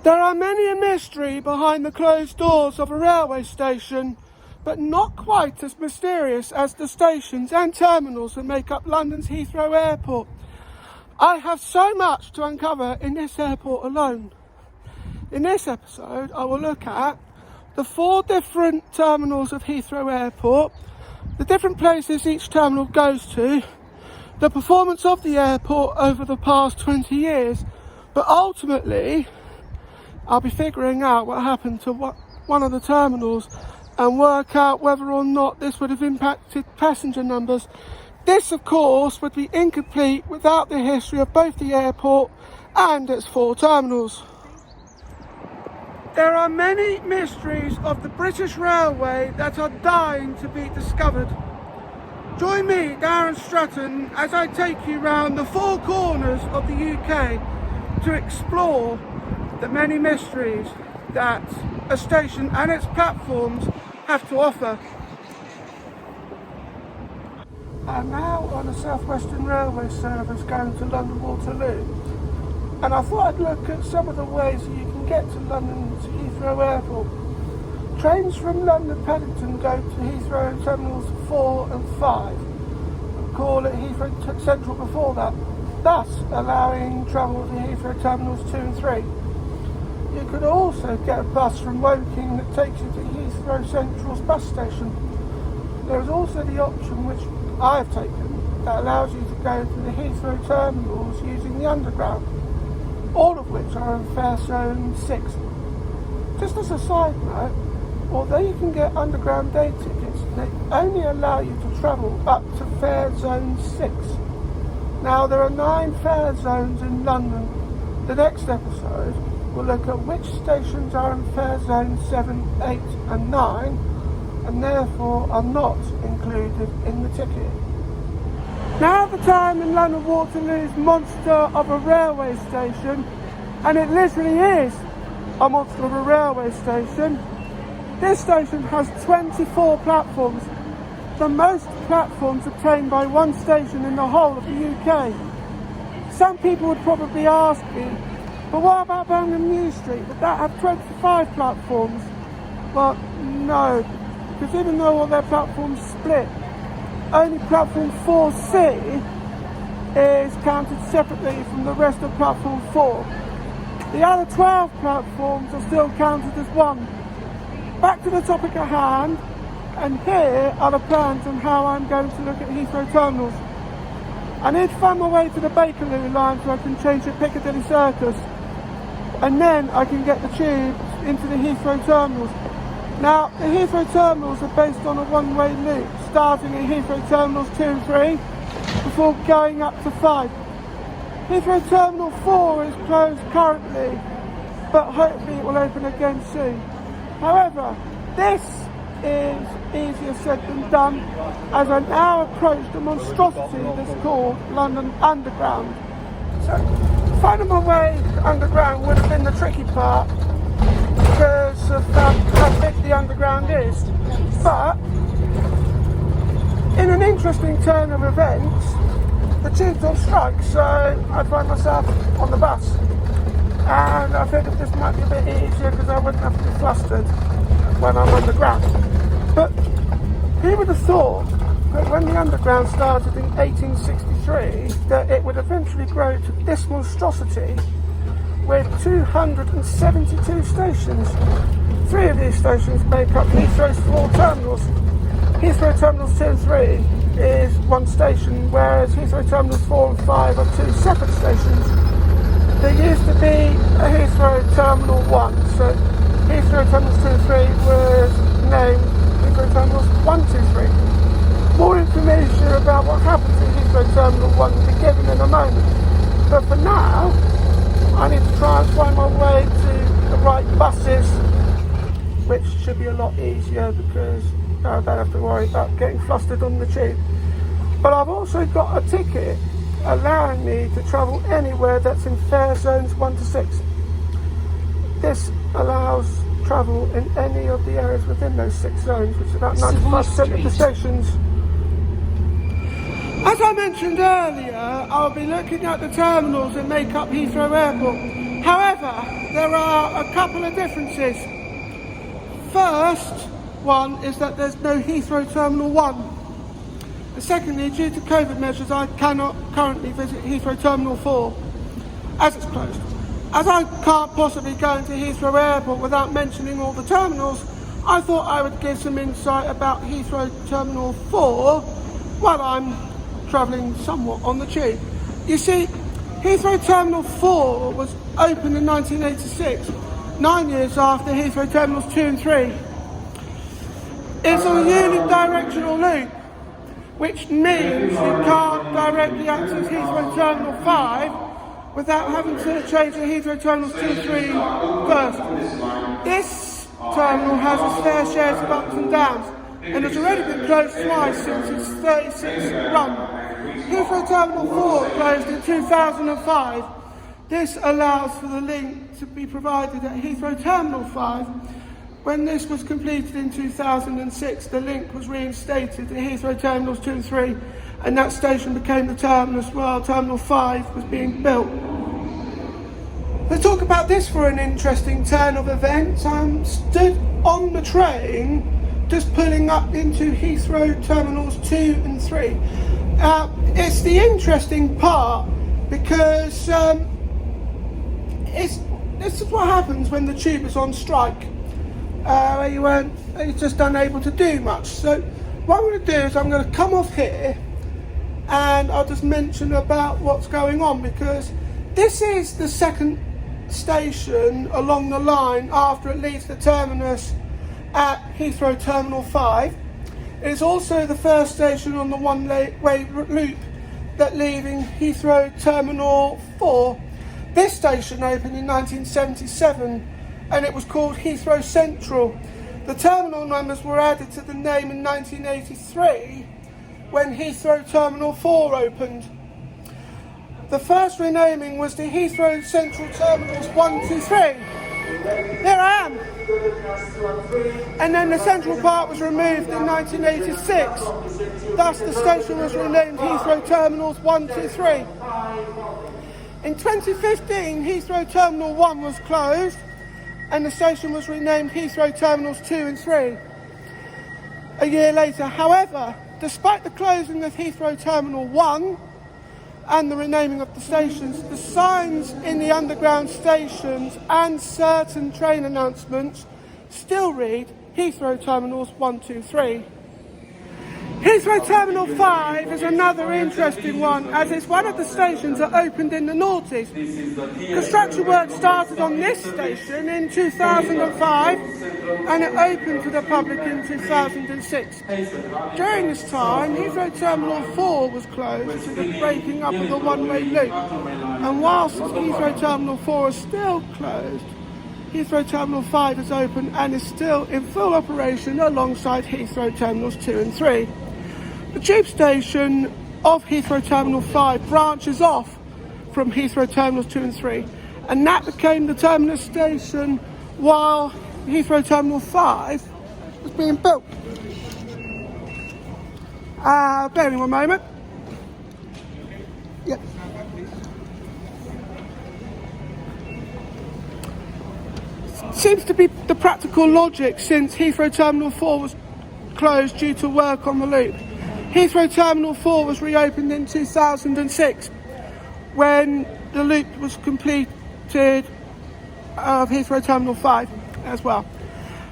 There are many a mystery behind the closed doors of a railway station, but not quite as mysterious as the stations and terminals that make up London's Heathrow Airport. I have so much to uncover in this airport alone. In this episode, I will look at the 4 different terminals of Heathrow Airport, the different places each terminal goes to, the performance of the airport over the past 20 years, but ultimately, I'll be figuring out what happened to one of the terminals and work out whether or not this would have impacted passenger numbers. This, of course, would be incomplete without the history of both the airport and its 4 terminals. There are many mysteries of the British Railway that are dying to be discovered. Join me, Darren Stratton, as I take you round the 4 corners of the UK to explore the many mysteries that a station and its platforms have to offer. I'm now on a South Western Railway service going to London Waterloo, and I thought I'd look at some of the ways that you can get to London's Heathrow Airport. Trains from London Paddington go to Heathrow Terminals 4 and 5, and call it Heathrow Central before that, thus allowing travel to Heathrow Terminals 2 and 3. You could also get a bus from Woking that takes you to Heathrow Central's bus station. There is also the option, which I have taken, that allows you to go to the Heathrow terminals using the underground, all of which are in fare zone 6. Just as a side note, although you can get underground day tickets, they only allow you to travel up to fare zone 6. Now, there are 9 fare zones in London. The next episode will look at which stations are in fare zone 7, 8 and 9 and therefore are not included in the ticket. Now the time in London Waterloo's monster of a railway station, and it literally is a monster of a railway station. This station has 24 platforms, the most platforms obtained by one station in the whole of the UK. Some people would probably ask me, but what about Birmingham New Street? Would that have 25 platforms? Well, no, because even though all their platforms split, only platform 4C is counted separately from the rest of platform 4. The other 12 platforms are still counted as one. Back to the topic at hand, and here are the plans on how I'm going to look at Heathrow terminals. I need to find my way to the Bakerloo line so I can change at Piccadilly Circus, and then I can get the tube into the Heathrow terminals. Now, the Heathrow terminals are based on a one-way loop, starting at Heathrow terminals 2 and 3, before going up to 5. Heathrow terminal 4 is closed currently, but hopefully it will open again soon. However, this is easier said than done, as I now approach the monstrosity that's called London Underground. So, finding my way underground would have been the tricky part because of how big the underground is. But, in an interesting turn of events, the tube's on strike, so I find myself on the bus. And I figured this might be a bit easier because I wouldn't have to be flustered when I'm underground. But who would have thought that when the underground started in 1863 that it would eventually grow to this monstrosity with 272 stations. 3 of these stations make up Heathrow's 4 terminals. Heathrow Terminals 2 and 3 is one station, whereas Heathrow Terminals 4 and 5 are 2 separate stations. There used to be a Heathrow Terminal 1, so Heathrow Terminals 2 and 3 was named Heathrow Terminals 1, 2, 3. More information about what happened to Heathrow Terminal 1 will be given in a moment. But for now, I need to try and find my way to the right buses, which should be a lot easier because I don't have to worry about getting flustered on the tube. But I've also got a ticket allowing me to travel anywhere that's in fare zones 1 to 6. This allows travel in any of the areas within those 6 zones, which is about 95% of the stations. As I mentioned earlier, I'll be looking at the terminals that make up Heathrow Airport. However, there are a couple of differences. First one is that there's no Heathrow Terminal 1. And secondly, due to COVID measures, I cannot currently visit Heathrow Terminal 4, as it's closed. As I can't possibly go into Heathrow Airport without mentioning all the terminals, I thought I would give some insight about Heathrow Terminal 4 while I'm travelling somewhat on the tube. You see, Heathrow Terminal 4 was opened in 1986, 9 years after Heathrow Terminals 2 and 3. It's a unidirectional loop, which means you can't directly access Heathrow Terminal 5 without having to change the Heathrow Terminals 2 and 3 first. This terminal has its fair shares of ups and downs, and has already been closed twice since its 36th run. Heathrow Terminal 4 closed in 2005. This allows for the link to be provided at Heathrow Terminal 5. When this was completed in 2006, the link was reinstated at Heathrow Terminals 2 and 3, and that station became the terminus while Terminal 5 was being built. Let's talk about this for an interesting turn of events. I'm stood on the train just pulling up into Heathrow Terminals 2 and 3. It's the interesting part because this is what happens when the tube is on strike, where you're just unable to do much. So what I'm going to do is I'm going to come off here and I'll just mention about what's going on, because this is the second station along the line after it leaves the terminus at Heathrow Terminal 5. It's also the first station on the one-way loop that leaving Heathrow Terminal 4. This station opened in 1977 and it was called Heathrow Central. The terminal numbers were added to the name in 1983 when Heathrow Terminal 4 opened. The first renaming was the Heathrow Central Terminals 1, 2, 3. Here I am. And then the central part was removed in 1986. Thus the station was renamed Heathrow Terminals 1, 2, 3. In 2015, Heathrow Terminal 1 was closed and the station was renamed Heathrow Terminals 2 and 3 a year later. However, despite the closing of Heathrow Terminal 1 and the renaming of the stations, the signs in the underground stations and certain train announcements still read Heathrow Terminals 1, 2, 3. Heathrow Terminal 5 is another interesting one, as it's one of the stations that opened in the noughties. Construction work started on this station in 2005 and it opened to the public in 2006. During this time, Heathrow Terminal 4 was closed to the breaking up of the one-way loop. And whilst Heathrow Terminal 4 is still closed, Heathrow Terminal 5 is open and is still in full operation alongside Heathrow Terminals 2 and 3. The tube station of Heathrow Terminal 5 branches off from Heathrow Terminals 2 and 3, and that became the terminus station while Heathrow Terminal 5 was being built. Bear me one moment. Yep. Seems to be the practical logic since Heathrow Terminal 4 was closed due to work on the loop. Heathrow Terminal 4 was reopened in 2006 when the loop was completed of Heathrow Terminal 5 as well.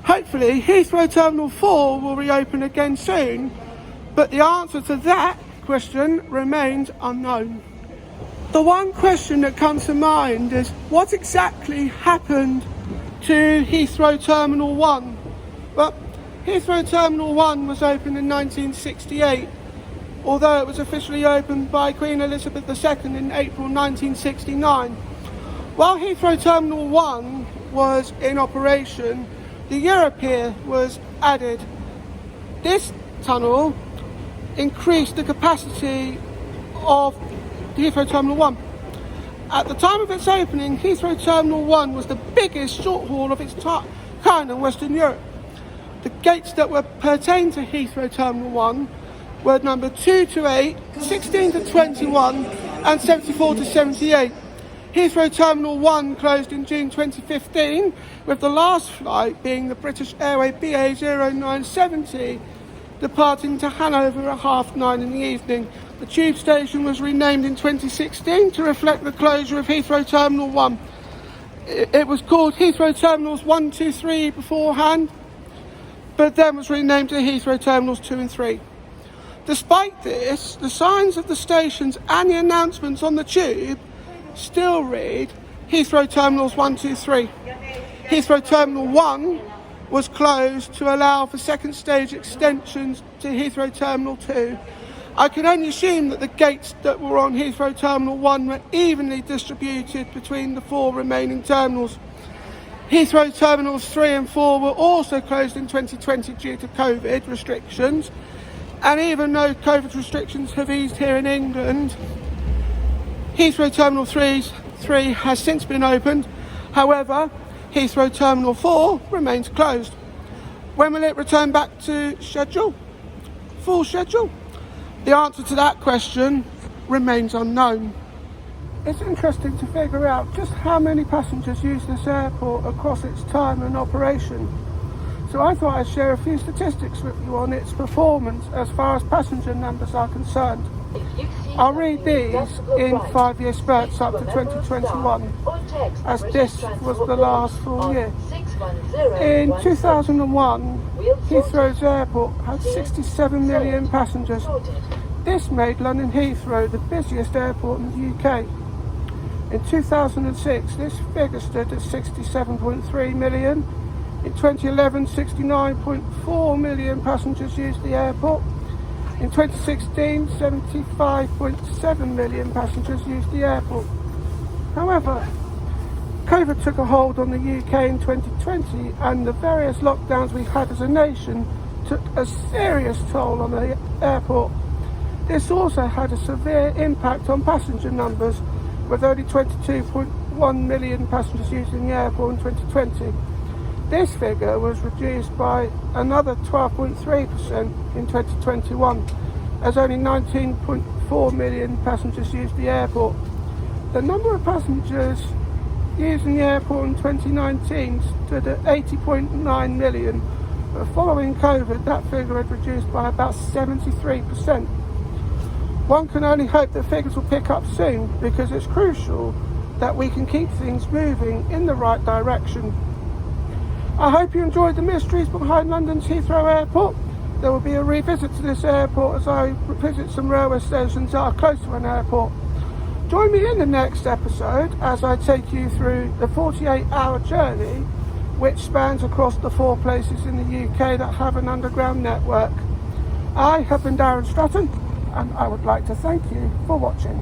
Hopefully Heathrow Terminal 4 will reopen again soon, but the answer to that question remains unknown. The one question that comes to mind is what exactly happened to Heathrow Terminal 1? Well, Heathrow Terminal 1 was opened in 1968, although it was officially opened by Queen Elizabeth II in April 1969. While Heathrow Terminal 1 was in operation, the Europeer was added. This tunnel increased the capacity of Heathrow Terminal 1. At the time of its opening, Heathrow Terminal 1 was the biggest short haul of its kind in Western Europe. The gates that were pertained to Heathrow Terminal 1 were number 2 to 8, 16 to 21 and 74 to 78. Heathrow Terminal 1 closed in June 2015, with the last flight being the British Airways BA 0970 departing to Hanover at 9:30 in the evening. The tube station was renamed in 2016 to reflect the closure of Heathrow Terminal 1. It was called Heathrow Terminals 1, 2, 3 beforehand, but then was renamed to Heathrow Terminals 2 and 3. Despite this, the signs of the stations and the announcements on the tube still read Heathrow Terminals 1, 2, 3. Heathrow Terminal 1 was closed to allow for second stage extensions to Heathrow Terminal 2. I can only assume that the gates that were on Heathrow Terminal 1 were evenly distributed between the 4 remaining terminals. Heathrow Terminals 3 and 4 were also closed in 2020 due to COVID restrictions, and even though COVID restrictions have eased here in England, Heathrow Terminal 3 has since been opened. However, Heathrow Terminal 4 remains closed. When will it return back to schedule? Full schedule? The answer to that question remains unknown. It's interesting to figure out just how many passengers use this airport across its time and operation. So I thought I'd share a few statistics with you on its performance as far as passenger numbers are concerned. I'll read these in 5-year spurts up to 2021, as this was the last full year. In 2001, Heathrow's airport had 67 million passengers. This made London Heathrow the busiest airport in the UK. In 2006, this figure stood at 67.3 million. In 2011, 69.4 million passengers used the airport. In 2016, 75.7 million passengers used the airport. However, COVID took a hold on the UK in 2020, and the various lockdowns we had as a nation took a serious toll on the airport. This also had a severe impact on passenger numbers, with only 22.1 million passengers using the airport in 2020. This figure was reduced by another 12.3% in 2021, as only 19.4 million passengers used the airport. The number of passengers using the airport in 2019 stood at 80.9 million, but following COVID, that figure had reduced by about 73%. One can only hope that figures will pick up soon, because it's crucial that we can keep things moving in the right direction. I hope you enjoyed the mysteries behind London's Heathrow Airport. There will be a revisit to this airport as I visit some railway stations that are close to an airport. Join me in the next episode as I take you through the 48-hour journey which spans across the 4 places in the UK that have an underground network. I have been Darren Stratton, and I would like to thank you for watching.